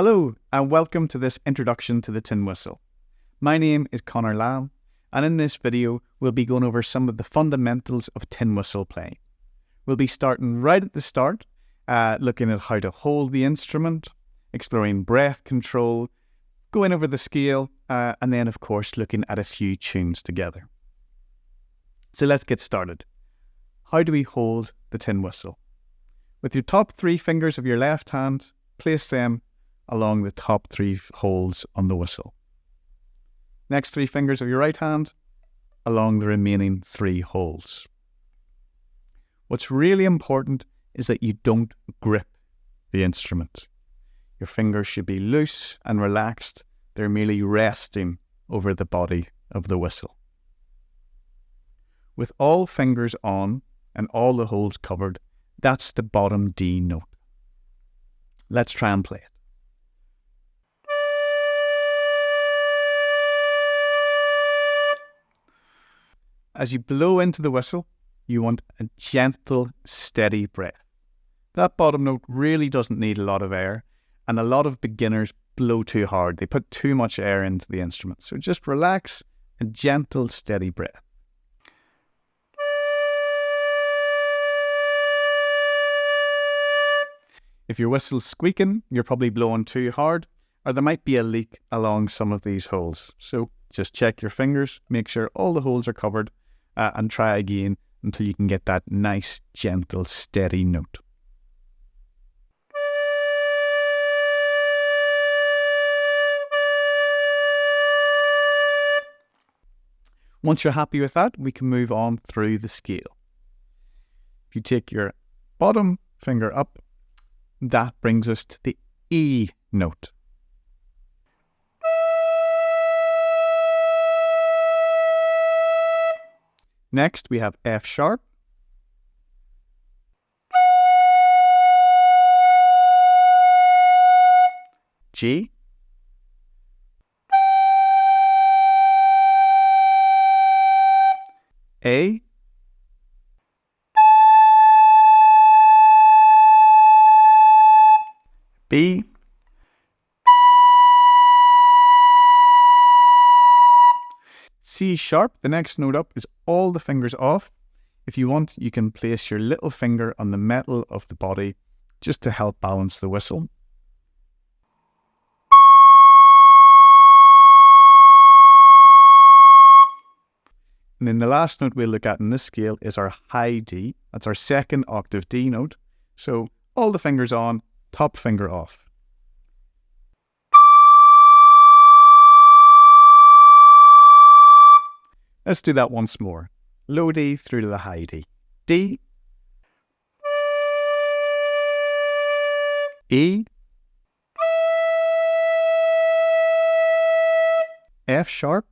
Hello, and welcome to this introduction to the tin whistle. My name is Connor Lamb, and in this video, we'll be going over some of the fundamentals of tin whistle playing. We'll be starting right at the start, looking at how to hold the instrument, exploring breath control, going over the scale, and then, of course, looking at a few tunes together. So let's get started. How do we hold the tin whistle? With your top 3 fingers of your left hand, place them along the top 3 holes on the whistle. Next 3 fingers of your right hand along the remaining 3 holes. What's really important is that you don't grip the instrument. Your fingers should be loose and relaxed. They're merely resting over the body of the whistle. With all fingers on and all the holes covered, that's the bottom D note. Let's try and play it. As you blow into the whistle, you want a gentle, steady breath. That bottom note really doesn't need a lot of air, and a lot of beginners blow too hard. They put too much air into the instrument. So just relax, a gentle, steady breath. If your whistle's squeaking, you're probably blowing too hard, or there might be a leak along some of these holes. So just check your fingers, make sure all the holes are covered, and try again until you can get that nice, gentle, steady note. Once you're happy with that, we can move on through the scale. If you take your bottom finger up, that brings us to the E note. Next, we have F sharp, G, A, B, C sharp. The next note up is all the fingers off. If you want, you can place your little finger on the metal of the body just to help balance the whistle. And then the last note we'll look at in this scale is our high D. That's our second octave D note. So all the fingers on, top finger off. Let's do that once more. Low D through to the high D. D, E, F sharp,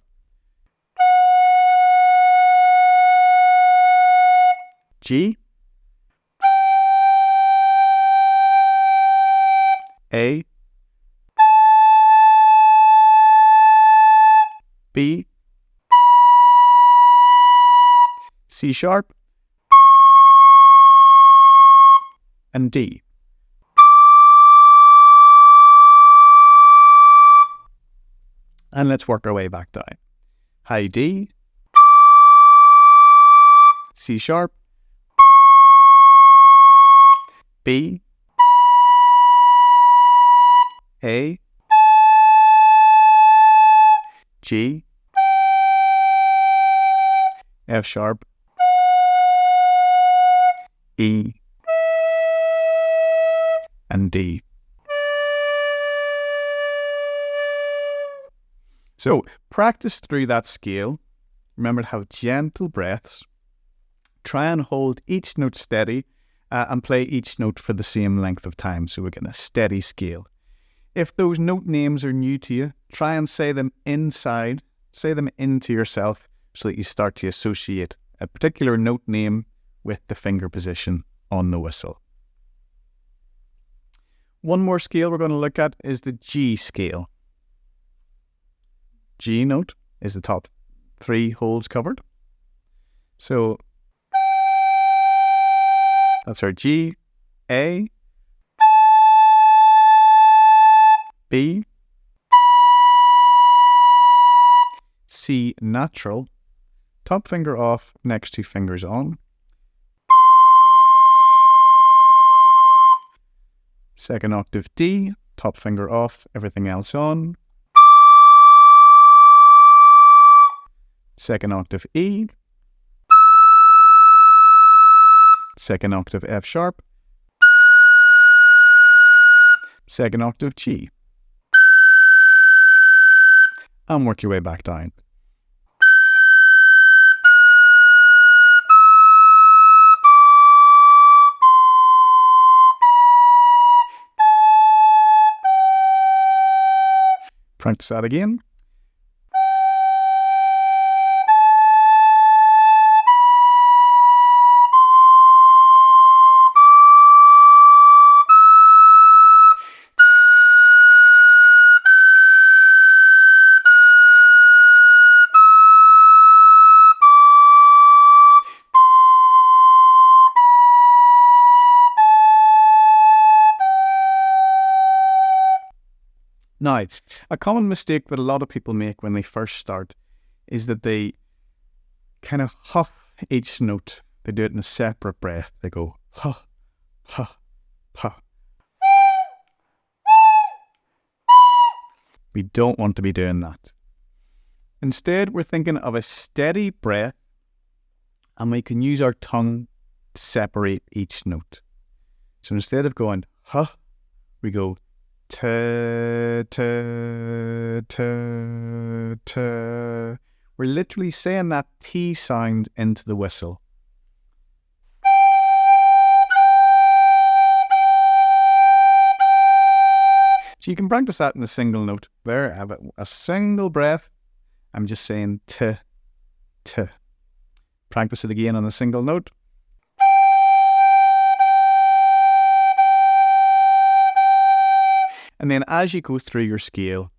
G, A, B, C sharp, and D. And let's work our way back down. High D, C sharp, B, A, G, F sharp, E, and D. So practice through that scale. Remember to have gentle breaths. Try and hold each note steady and play each note for the same length of time, so we're getting a steady scale. If those note names are new to you, try and say them inside, say them into yourself so that you start to associate a particular note name with the finger position on the whistle. One more scale we're going to look at is the G scale. G note is the top 3 holes covered. So that's our G, A, B. C, natural. Top finger off, next two fingers on. Second octave D, top finger off, everything else on. Second octave E. Second octave F sharp. Second octave G. And work your way back down. Practice that again. Now, a common mistake that a lot of people make when they first start is that they kind of huff each note. They do it in a separate breath. They go huh, huh, huh. We don't want to be doing that. Instead, we're thinking of a steady breath, and we can use our tongue to separate each note. So instead of going huh, we go ta, ta, ta, ta. We're literally saying that T sound into the whistle. So you can practice that in a single note. There, have a single breath. I'm just saying T, T. Practice it again on a single note. And then as you go through your scale,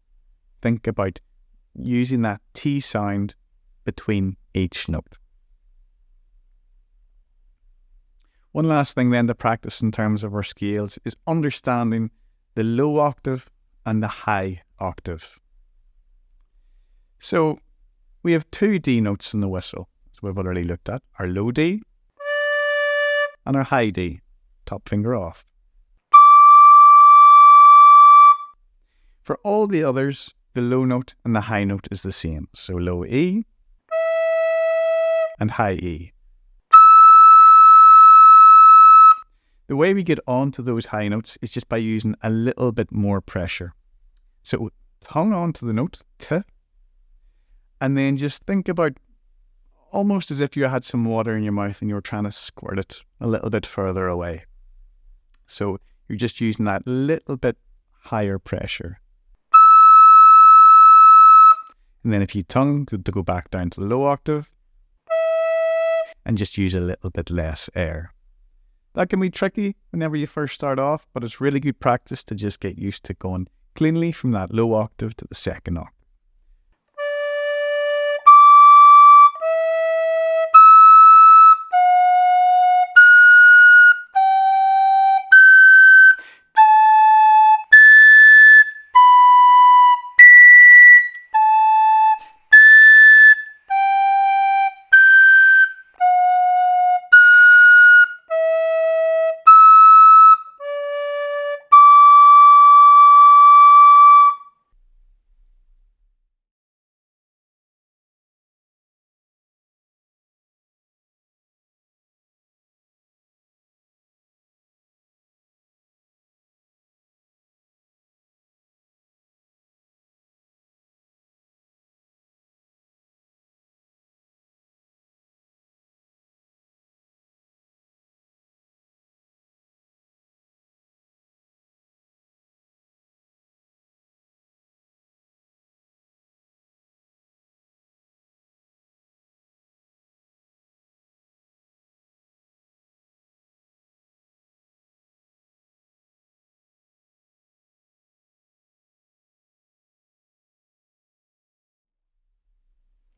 think about using that T sound between each note. One last thing then to practice in terms of our scales is understanding the low octave and the high octave. So we have two D notes in the whistle, as we've already looked at, our low D and our high D, top finger off. For all the others, the low note and the high note is the same. So low E and high E. The way we get onto those high notes is just by using a little bit more pressure. So tongue onto the note, T, and then just think about almost as if you had some water in your mouth and you were trying to squirt it a little bit further away. So you're just using that little bit higher pressure. And then if you tongue, good to go back down to the low octave and just use a little bit less air. That can be tricky whenever you first start off, but it's really good practice to just get used to going cleanly from that low octave to the second octave.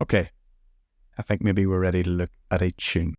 Okay, I think maybe we're ready to look at a tune.